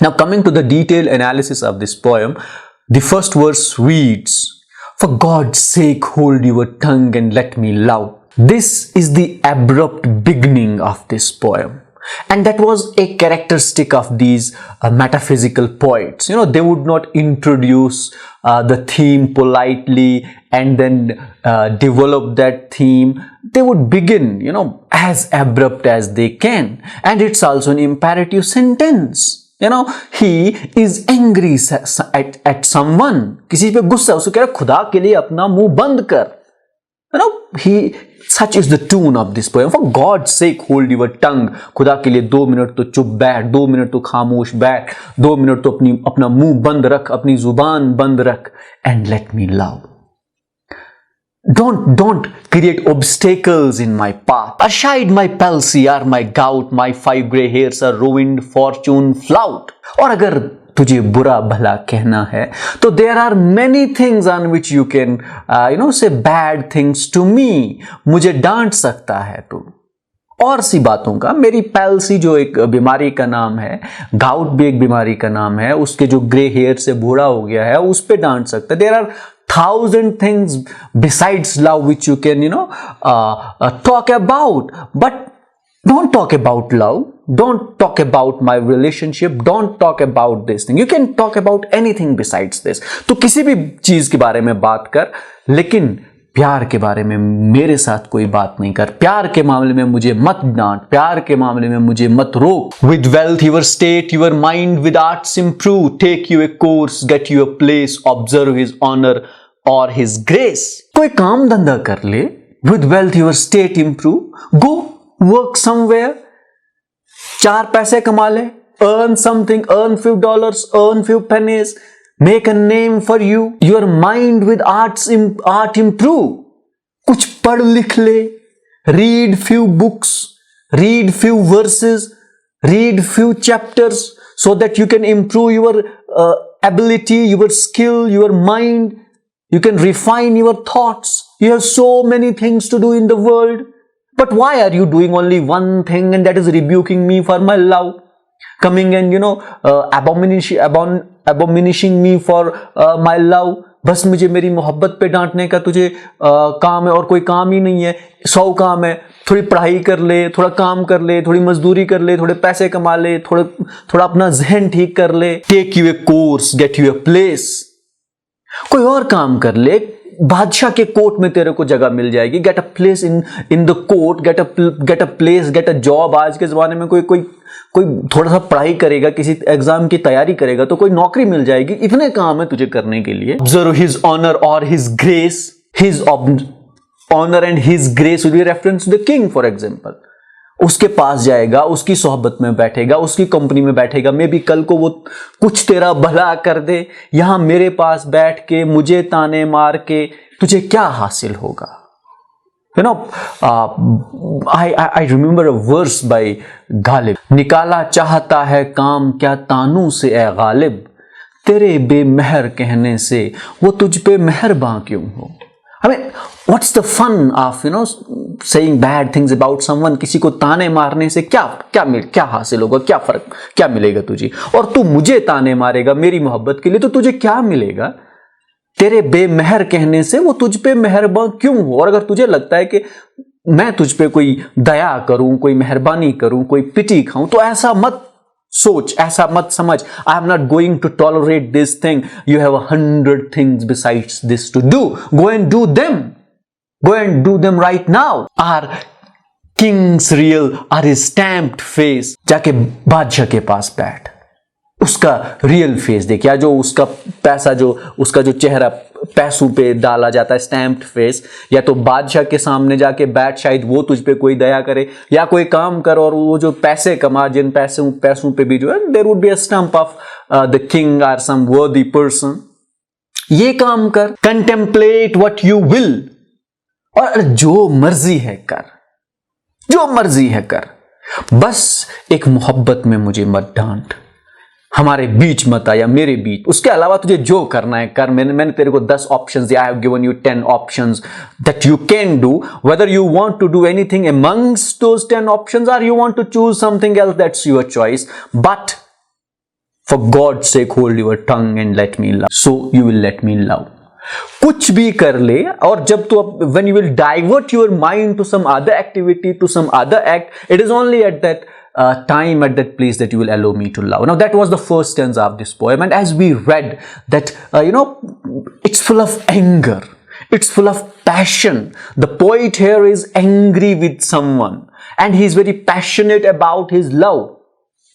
Now, coming to the detailed analysis of this poem, the first verse reads, "For God's sake, hold your tongue and let me love." This is the abrupt beginning of this poem. And that was a characteristic of these metaphysical poets. They would not introduce the theme politely and then develop that theme. They would begin, as abrupt as they can. And it's also an imperative sentence. He is angry at someone. किसी पे गुस्सा, उसको कह रहा खुदा के लिए अपना मुंह बंद कर. Such is the tune of this poem. For God's sake, hold your tongue. खुदा के लिए 2 मिनट तो चुप बैठ, 2 मिनट तो खामोश बैठ, 2 मिनट तो अपना मुंह बंद रख, अपनी जुबान बंद रख, and let me love. Don't create obstacles in my path. Aside my palsy or my gout, my 5 gray hairs are ruined fortune flout. और अगर तुझे बुरा भला कहना है तो there are many things on which you can say bad things to me. मुझे डांट सकता है तू और सी बातों का. मेरी पैल्सी जो एक बीमारी का नाम है, गाउट भी एक बीमारी का नाम है, उसके जो ग्रे हेयर से बूढ़ा हो गया है उस पे डांट सकता है. there are 1000 things besides love which you can talk about, but don't talk about love. Don't talk about my relationship. Don't talk about this thing. You can talk about anything besides this. तो किसी भी चीज के बारे में बात कर, लेकिन प्यार के बारे में मेरे साथ कोई बात नहीं कर. प्यार के मामले में मुझे मत डांट, प्यार के मामले में मुझे मत रोक. With wealth your state, your mind with arts improve. Take you a course, get you a place, observe his honor or his grace. कोई काम धंधा कर ले. With wealth your state improve. Go work somewhere. 4 पैसे कमा ले. Earn something, earn few dollars, earn few pennies. Make a name for you. Your mind with art improve. कुछ पढ़ लिख ले. Read few books. Read few verses. Read few chapters so that you can improve your ability, your skill, your mind. You can refine your thoughts. You have so many things to do in the world. But why are you doing only one thing, and that is rebuking me for my love? Coming and abominishing me for my love. बस मुझे मेरी मोहब्बत पे डांटने का तुझे काम है और कोई काम ही नहीं है. 100 काम है. थोड़ी पढ़ाई कर ले, थोड़ा काम कर ले, थोड़ी मजदूरी कर ले, थोड़े पैसे कमा ले, थोड़ा अपना जहन ठीक कर ले. Take you a course, get you a place. कोई और काम कर ले. बादशाह के कोर्ट में तेरे को जगह मिल जाएगी. Get a place in the court, get a place, get a job. आज के जमाने में कोई थोड़ा सा पढ़ाई करेगा, किसी एग्जाम की तैयारी करेगा तो कोई नौकरी मिल जाएगी. इतने काम है तुझे करने के लिए. Observe his honor or his grace. His honor and his grace will be reference to the king, for example. उसके पास जाएगा, उसकी सोहबत में बैठेगा, उसकी कंपनी में बैठेगा. मे भी कल को वो कुछ तेरा भला कर दे. यहां मेरे पास बैठ के मुझे ताने मार के तुझे क्या हासिल होगा? I remember a verse by Ghalib. निकाला चाहता है काम क्या तानू से ए गालिब. तेरे बेमहर कहने से वो तुझ पे मेहरबां क्यों हो? I mean, what's the fun of saying bad things about someone? किसी को ताने मारने से क्या हासिल होगा? क्या फर्क, क्या मिलेगा तुझे? और तू मुझे ताने मारेगा मेरी मोहब्बत के लिए तो तुझे क्या मिलेगा? तेरे बेमहर कहने से वो तुझ पे मेहरबान क्यों हो? और अगर तुझे लगता है कि मैं तुझ पे कोई दया करूं, कोई मेहरबानी करूं, कोई पिटी खाऊं, तो ऐसा मत सोच, ऐसा मत समझ. I am not going to tolerate this thing. You have 100 things besides this to do. Go and do them. Go and do them right now. Our king's real or his stamped face. जाके बादशाह के पास बैठ. उसका real face देख, या जो उसका पैसा, जो उसका जो चेहरा पैसों पे डाला जाता है, स्टैम्प्ड फेस. या तो बादशाह के सामने जाके बैठ, शायद वो तुझ पे कोई दया करे. या कोई काम कर और वो जो पैसे कमा, जिन पैसों पे भी जो है, there would be a stamp of the king और सम वर्दी पर्सन. ये काम कर. Contemplate what you will. और जो मर्जी है कर, जो मर्जी है कर. बस एक मोहब्बत में मुझे मत डांट. हमारे बीच मत आ, या मेरे बीच. उसके अलावा तुझे जो करना है कर. मैंने तेरे को 10 ऑप्शंस दिया. I have given you 10 options that you can do. Whether you want to do anything amongst those 10 options और you want to choose something else, that's your choice. But For God's sake, hold your tongue and let me love. So you will let me love. कुछ भी कर ले, और जब तू when you will divert your mind to some other activity, to some other act, it is only at that time, at that place, that you will allow me to love. Now that was the first stanza of this poem, and as we read that, it's full of anger, it's full of passion. The poet here is angry with someone, and he is very passionate about his love,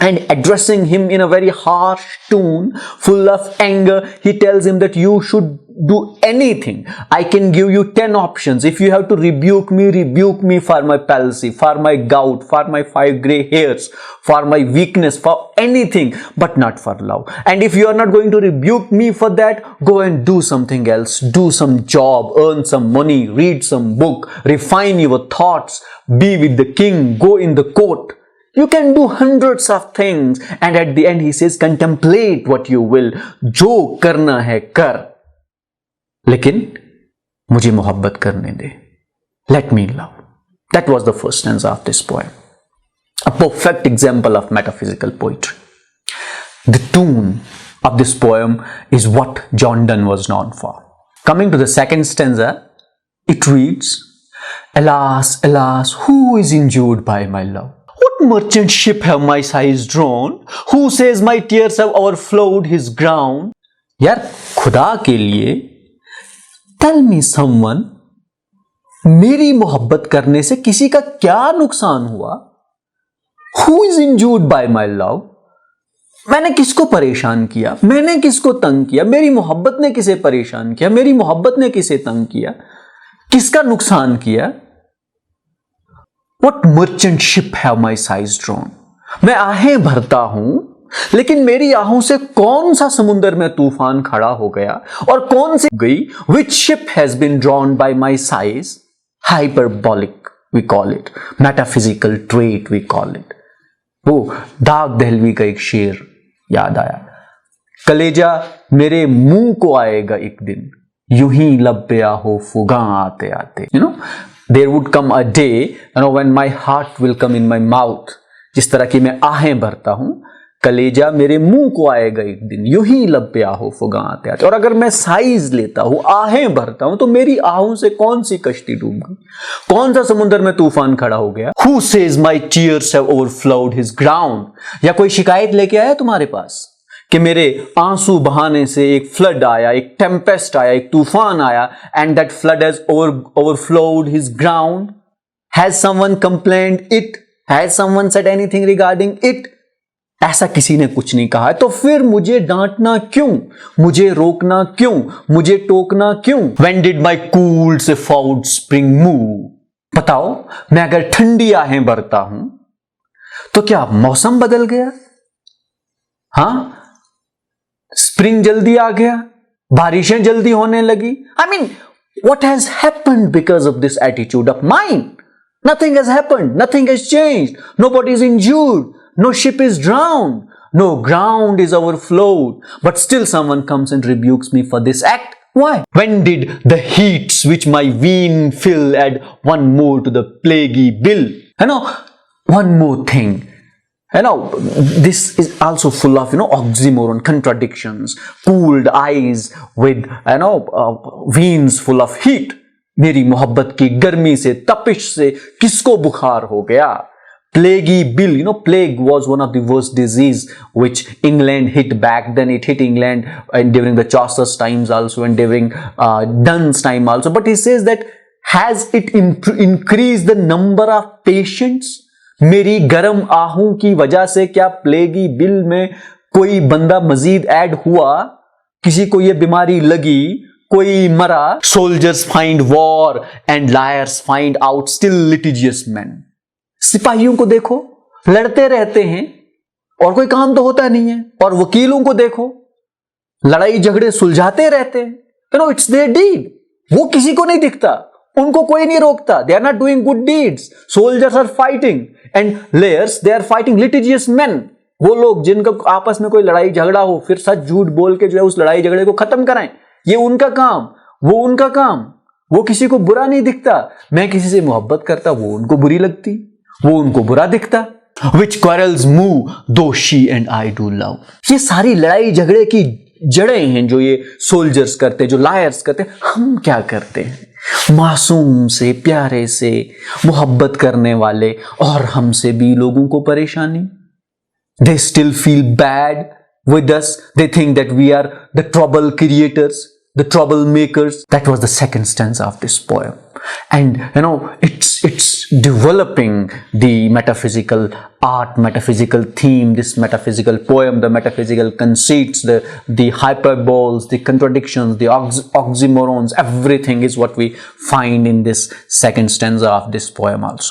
and addressing him in a very harsh tone, full of anger. He tells him that you should do anything. I can give you 10 options. If you have to rebuke me for my palsy, for my gout, for my 5 gray hairs, for my weakness, for anything, but not for love. And if you are not going to rebuke me for that, go and do something else. Do some job, earn some money, read some book, refine your thoughts, be with the king, go in the court. You can do hundreds of things, and at the end he says, contemplate what you will. जो करना है कर, लेकिन मुझे मोहब्बत करने दे. Let me love. That was the first stanza of this poem. A perfect example of metaphysical poetry. The tune of this poem is what John Donne was known for. Coming to the second stanza, it reads, alas, alas, who is injured by my love? What merchant ship have my sighs drawn? Who says my tears have overflowed his ground? यार खुदा के लिए tell me someone, मेरी मोहब्बत करने से किसी का क्या नुकसान हुआ? Who is injured by my love? मैंने किसको परेशान किया? मैंने किसको तंग किया? मेरी मोहब्बत ने किसे परेशान किया? मेरी मोहब्बत ने किसे तंग किया? किसका नुकसान किया? What merchant ship have my sighs drawn? मैं आहें भरता हूं, लेकिन मेरी आहों से कौन सा समुद्र में तूफान खड़ा हो गया और कौन सी गई? Which ship has been drawn by my sighs? Hyperbolic we call it, metaphysical trait we call it. वो दाग दहलवी का एक शेर याद आया, कलेजा मेरे मुंह को आएगा एक दिन, यूं ही लब पे आहो फुगा आते आते. There would come a day, when my heart will come in my mouth. जिस तरह की मैं आहें भरता हूं, कलेजा मेरे मुंह को आएगा एक दिन, यूं ही लब पे आहो फुगा आते आते. और अगर मैं साइज लेता हूं, आहें भरता हूं, तो मेरी आहों से कौन सी कश्ती डूब गई? कौन सा समुद्र में तूफान खड़ा हो गया? Who says my tears have overflowed his ground? या कोई शिकायत लेके आया तुम्हारे पास कि मेरे आंसू बहाने से एक फ्लड आया, एक टेम्पेस्ट आया, एक तूफान आया, and that flood has overflowed his ground? Has someone complained it? Has someone said anything regarding it? ऐसा किसी ने कुछ नहीं कहा, तो फिर मुझे डांटना क्यों? मुझे रोकना क्यों? मुझे टोकना क्यों? When did my cool south spring move? बताओ, मैं अगर ठंडी आहें भरता हूं तो क्या मौसम बदल गया? हाँ, स्प्रिंग जल्दी आ गया, बारिशें जल्दी होने लगी. I mean, what has happened because of this attitude of mine? Nothing has happened, nothing has changed, nobody is injured, no ship is drowned, no ground is overflowed, but still someone comes and rebukes me for this act. Why? When did the heats which my vein fill add one more to the plaguey bill? One more thing. This is also full of oxymoron, contradictions. Cooled eyes with veins full of heat. मेरी मोहब्बत की गर्मी से, तपिश से किसको बुखार हो गया? Plaguey bill, plague was one of the worst disease which England hit back then. It hit England and during the Chaucer's times also, and during Donne's time also. But he says that has it increased the number of patients? मेरी गर्म आहों की वजह से क्या प्लेगी bill में कोई बंदा मजीद add हुआ? किसी को यह बीमारी लगी, कोई मरा? Soldiers find war and liars find out still litigious man. सिपाहियों को देखो, लड़ते रहते हैं और कोई काम तो होता नहीं है. और वकीलों को देखो, लड़ाई झगड़े सुलझाते रहते हैं. It's their deed. वो किसी को नहीं दिखता, उनको कोई नहीं रोकता. They are not doing good deeds. Soldiers are fighting and lawyers they are fighting litigious man. वो लोग जिनका आपस में कोई लड़ाई झगड़ा हो, फिर सच झूठ बोल के जो है उस लड़ाई झगड़े को खत्म कराएं. ये उनका काम, वो उनका काम. वो किसी को बुरा नहीं दिखता. मैं किसी से मोहब्बत करता, वो उनको बुरी लगती, वो उनको बुरा दिखता. which quarrels move though she and I do love. ये सारी लड़ाई झगड़े की जड़ें हैं जो ये सोल्जर्स करते, जो लायर्स करते. हम क्या करते हैं? मासूम से, प्यारे से, मोहब्बत करने वाले और हमसे भी लोगों को परेशानी. They still feel bad with us. They think that we are the trouble creators, the troublemakers. That was the second stanza of this poem. And it's developing the metaphysical art, metaphysical theme, this metaphysical poem, the metaphysical conceits, the hyperboles, the contradictions, the oxymorons. Everything is what we find in this second stanza of this poem also.